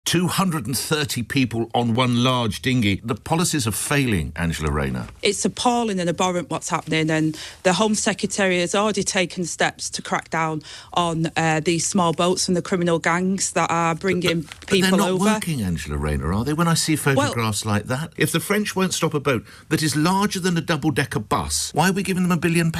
230 people on one large dinghy. The policies are failing, Angela Rayner. It's appalling and abhorrent what's happening, and the Home Secretary has already taken steps to crack down on these small boats and the criminal gangs that are bringing people over. They're not working, Angela Rayner, are they? When I see photographs like that, if the French won't stop a boat that is larger than a double-decker bus, why are we giving them £1 billion?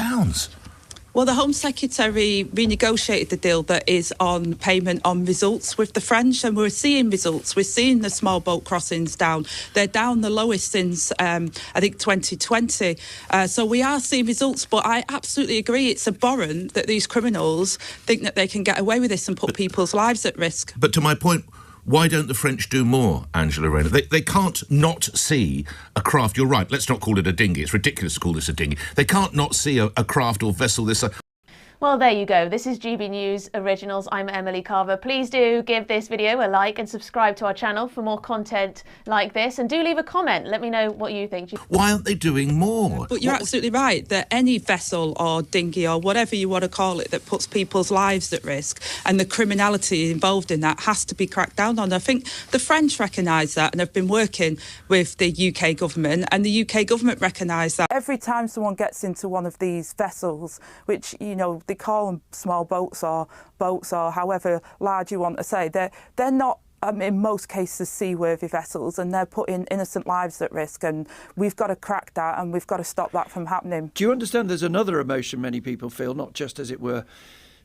Well, the Home Secretary renegotiated the deal that is on payment on results with the French, and we're seeing results. We're seeing the small boat crossings down. They're down the lowest since, I think, 2020. So we are seeing results, but I absolutely agree it's abhorrent that these criminals think that they can get away with this and put people's lives at risk. But to my point, why don't the French do more, Angela Rayner? They can't not see a craft. You're right, let's not call it a dinghy. It's ridiculous to call this a dinghy. They can't not see a craft or vessel this size. Well, there you go. This is GB News Originals. I'm Emily Carver. Please do give this video a like and subscribe to our channel for more content like this. And do leave a comment. Let me know what you think. Why aren't they doing more? But you're absolutely right that any vessel or dinghy or whatever you want to call it that puts people's lives at risk and the criminality involved in that has to be cracked down on. I think the French recognise that and have been working with the UK government, and the UK government recognise that. Every time someone gets into one of these vessels, which, you know, they call them small boats or however large you want to say, they're not in most cases seaworthy vessels, and they're putting innocent lives at risk, and we've got to crack that and we've got to stop that from happening. Do you understand there's another emotion many people feel, not just, as it were,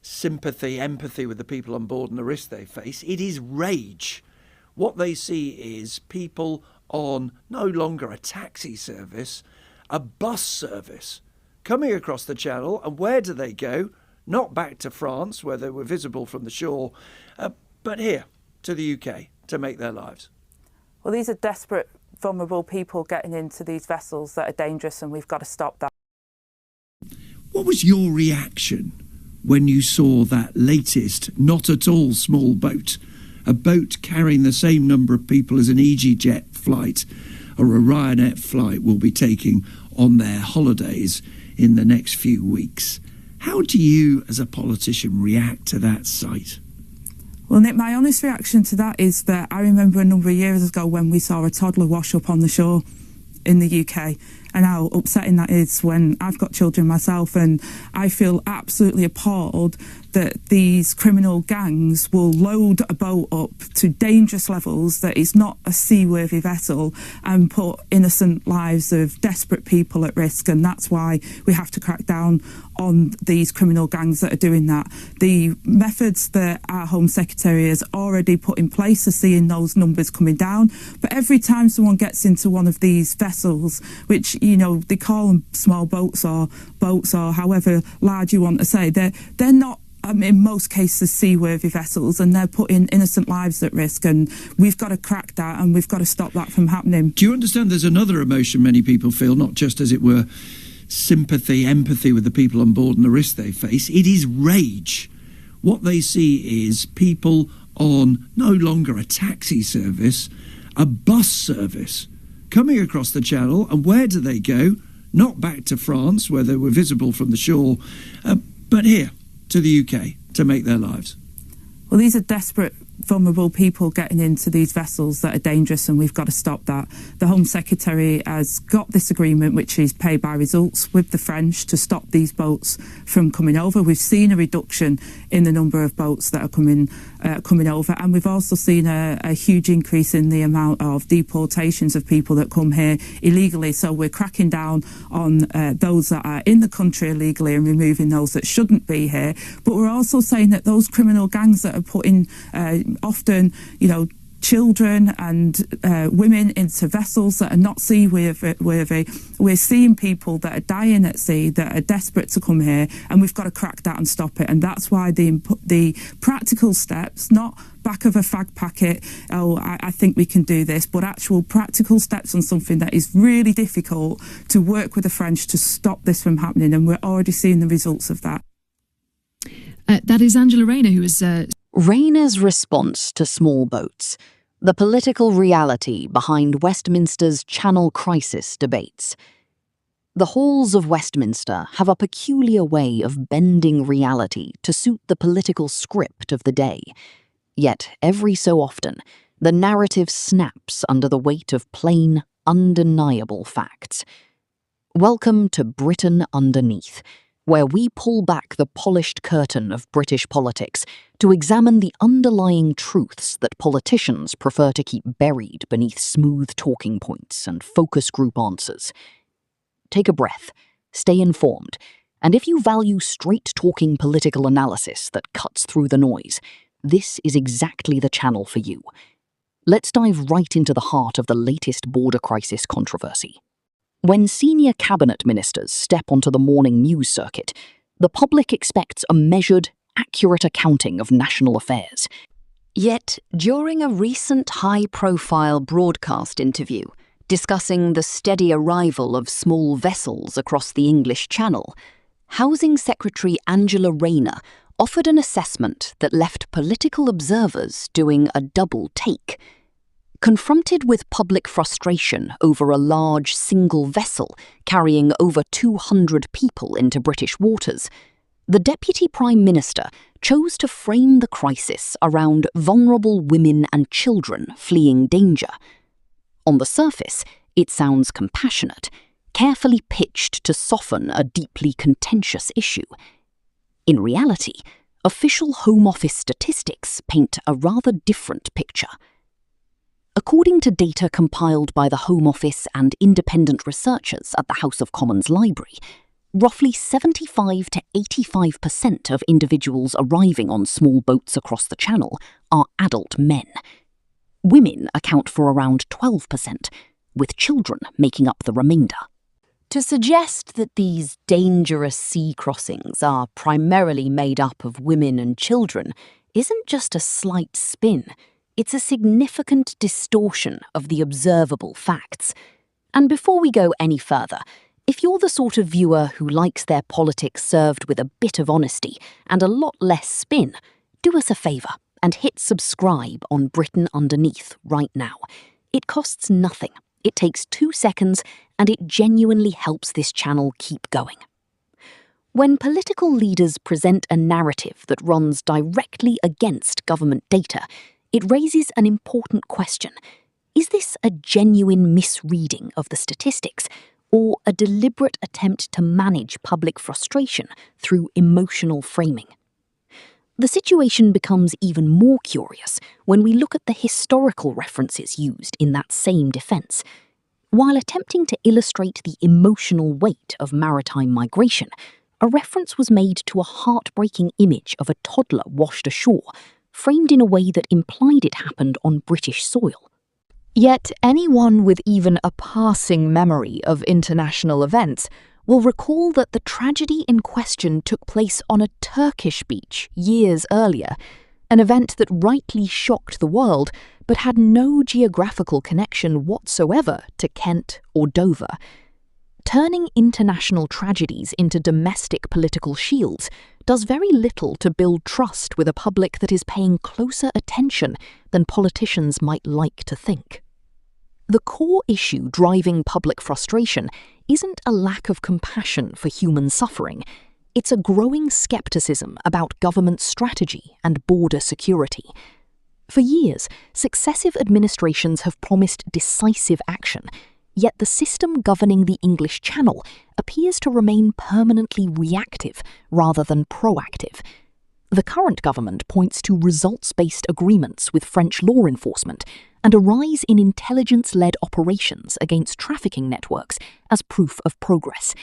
sympathy, empathy with the people on board and the risk they face? It is rage. What they see is people on no longer a taxi service, a bus service, coming across the channel, and where do they go? Not back to France, where they were visible from the shore, but here, to the UK, to make their lives. Well, these are desperate, vulnerable people getting into these vessels that are dangerous, and we've got to stop that. What was your reaction when you saw that latest, not at all small boat, a boat carrying the same number of people as an EasyJet flight or a Ryanair flight will be taking on their holidays in the next few weeks? How do you, as a politician, react to that sight? Well, Nick, my honest reaction to that is that I remember a number of years ago when we saw a toddler wash up on the shore in the UK, and how upsetting that is when I've got children myself, and I feel absolutely appalled that these criminal gangs will load a boat up to dangerous levels that is not a seaworthy vessel and put innocent lives of desperate people at risk, and that's why we have to crack down on these criminal gangs that are doing that. The methods that our Home Secretary has already put in place are seeing those numbers coming down, but every time someone gets into one of these vessels, which, you know, they call them small boats or however large you want to say, they're not in most cases seaworthy vessels, and they're putting innocent lives at risk, and we've got to crack that and we've got to stop that from happening. Do you understand there's another emotion many people feel, not just, as it were, sympathy, empathy with the people on board and the risk they face? It is rage. What they see is people on no longer a taxi service, a bus service, coming across the channel, and where do they go? Not back to France, where they were visible from the shore, but here, to the UK, to make their lives. Well, these are desperate, vulnerable people getting into these vessels that are dangerous, and we've got to stop that. The Home Secretary has got this agreement, which is pay by results, with the French to stop these boats from coming over. We've seen a reduction in the number of boats that are coming over, and we've also seen a huge increase in the amount of deportations of people that come here illegally. So we're cracking down on those that are in the country illegally and removing those that shouldn't be here. But we're also saying that those criminal gangs that are putting often, you know, children and women into vessels that are not seaworthy. We're seeing people that are dying at sea that are desperate to come here, and we've got to crack that and stop it. And that's why the practical steps, not back of a fag packet, oh, I think we can do this, but actual practical steps on something that is really difficult to work with the French to stop this from happening. And we're already seeing the results of that. That is Angela Rayner, who is... Rayner's response to small boats, the political reality behind Westminster's Channel crisis debates. The halls of Westminster have a peculiar way of bending reality to suit the political script of the day. Yet, every so often, The narrative snaps under the weight of plain, undeniable facts. Welcome to Britain Underneath, where we pull back the polished curtain of British politics to examine the underlying truths that politicians prefer to keep buried beneath smooth talking points and focus group answers. Take a breath, stay informed, and if you value straight-talking political analysis that cuts through the noise, this is exactly the channel for you. Let's dive right into the heart of the latest border crisis controversy. When senior cabinet ministers step onto the morning news circuit, the public expects a measured, accurate accounting of national affairs. Yet, during a recent high-profile broadcast interview discussing the steady arrival of small vessels across the English Channel, Housing Secretary Angela Rayner offered an assessment that left political observers doing a double take. Confronted with public frustration over a large single vessel carrying over 200 people into British waters, the Deputy Prime Minister chose to frame the crisis around vulnerable women and children fleeing danger. On the surface, it sounds compassionate, carefully pitched to soften a deeply contentious issue. In reality, official Home Office statistics paint a rather different picture. According to data compiled by the Home Office and independent researchers at the House of Commons Library, roughly 75 to 85% of individuals arriving on small boats across the Channel are adult men. Women account for around 12%, with children making up the remainder. To suggest that these dangerous sea crossings are primarily made up of women and children isn't just a slight spin. It's a significant distortion of the observable facts. And before we go any further, if you're the sort of viewer who likes their politics served with a bit of honesty and a lot less spin, do us a favour and hit subscribe on Britain Underneath right now. It costs nothing. It takes 2 seconds and it genuinely helps this channel keep going. When political leaders present a narrative that runs directly against government data, it raises an important question. Is this a genuine misreading of the statistics, or a deliberate attempt to manage public frustration through emotional framing? The situation becomes even more curious when we look at the historical references used in that same defence. While attempting to illustrate the emotional weight of maritime migration, a reference was made to a heartbreaking image of a toddler washed ashore, framed in a way that implied it happened on British soil. Yet anyone with even a passing memory of international events will recall that the tragedy in question took place on a Turkish beach years earlier, an event that rightly shocked the world but had no geographical connection whatsoever to Kent or Dover. Turning international tragedies into domestic political shields does very little to build trust with a public that is paying closer attention than politicians might like to think. The core issue driving public frustration isn't a lack of compassion for human suffering. It's a growing skepticism about government strategy and border security. For years, successive administrations have promised decisive action, yet the system governing the English Channel appears to remain permanently reactive rather than proactive. The current government points to results-based agreements with French law enforcement and a rise in intelligence-led operations against trafficking networks as proof of progress.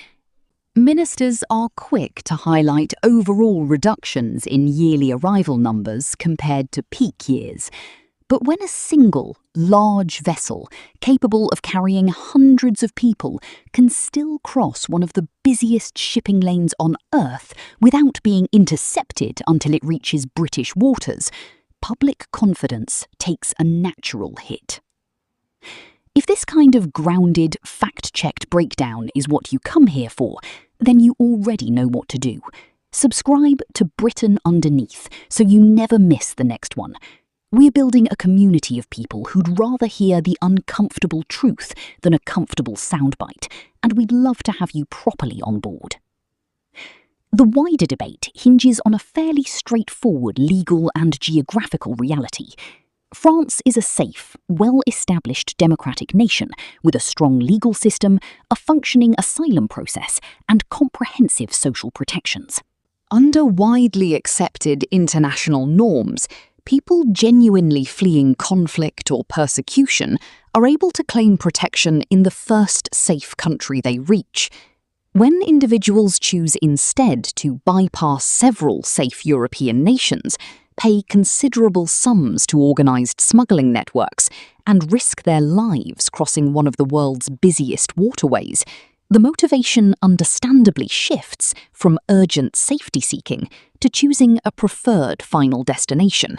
Ministers are quick to highlight overall reductions in yearly arrival numbers compared to peak years. But when a single, large vessel, capable of carrying hundreds of people, can still cross one of the busiest shipping lanes on Earth without being intercepted until it reaches British waters, public confidence takes a natural hit. If this kind of grounded, fact-checked breakdown is what you come here for, then you already know what to do. Subscribe to Britain Underneath so you never miss the next one. We're building a community of people who'd rather hear the uncomfortable truth than a comfortable soundbite, and we'd love to have you properly on board. The wider debate hinges on a fairly straightforward legal and geographical reality. France is a safe, well-established democratic nation with a strong legal system, a functioning asylum process, and comprehensive social protections. Under widely accepted international norms, people genuinely fleeing conflict or persecution are able to claim protection in the first safe country they reach. When individuals choose instead to bypass several safe European nations, pay considerable sums to organised smuggling networks, and risk their lives crossing one of the world's busiest waterways, the motivation understandably shifts from urgent safety seeking to choosing a preferred final destination.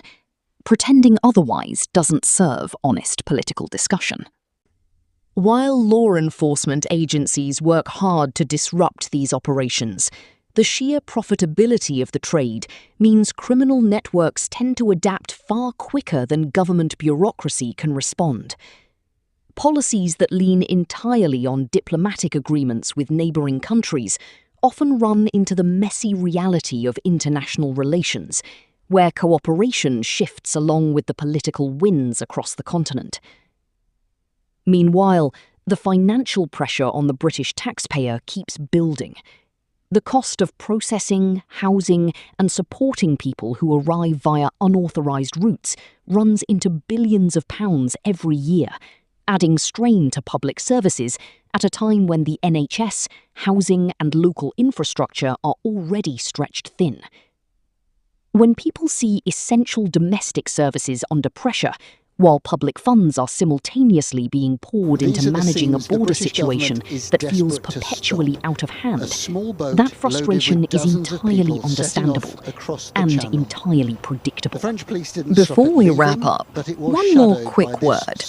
Pretending otherwise doesn't serve honest political discussion. While law enforcement agencies work hard to disrupt these operations, the sheer profitability of the trade means criminal networks tend to adapt far quicker than government bureaucracy can respond. Policies that lean entirely on diplomatic agreements with neighbouring countries often run into the messy reality of international relations, where cooperation shifts along with the political winds across the continent. Meanwhile, the financial pressure on the British taxpayer keeps building. The cost of processing, housing, and supporting people who arrive via unauthorised routes runs into billions of pounds every year, adding strain to public services at a time when the NHS, housing, and local infrastructure are already stretched thin. When people see essential domestic services under pressure, while public funds are simultaneously being poured into managing a border situation that feels perpetually out of hand, that frustration is entirely understandable and entirely predictable. Before we wrap up, one more quick word.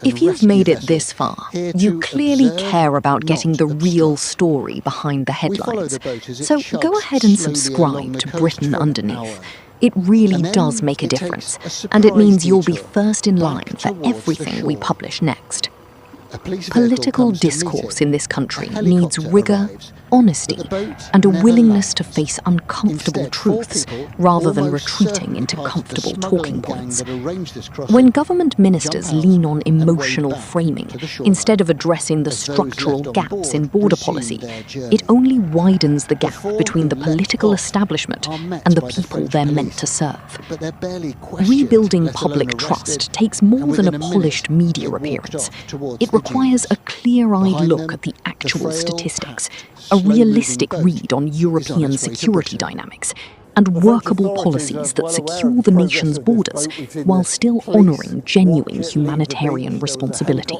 If you've made it this far, you clearly care about getting the real story behind the headlines. So go ahead and subscribe to Britain Underneath. It really does make a difference, and it means you'll be first in line for everything we publish next. Political discourse in this country needs rigour, honesty, and a willingness to face uncomfortable truths rather than retreating into comfortable talking points. When government ministers lean on emotional framing instead of addressing the structural gaps in border policy, it only widens the gap between the political establishment and the people they're meant to serve. Rebuilding public trust takes more than a polished media appearance. It requires a clear-eyed look at the actual statistics, a realistic read on European security dynamics, and workable policies that secure the nation's borders while still honouring genuine humanitarian responsibility.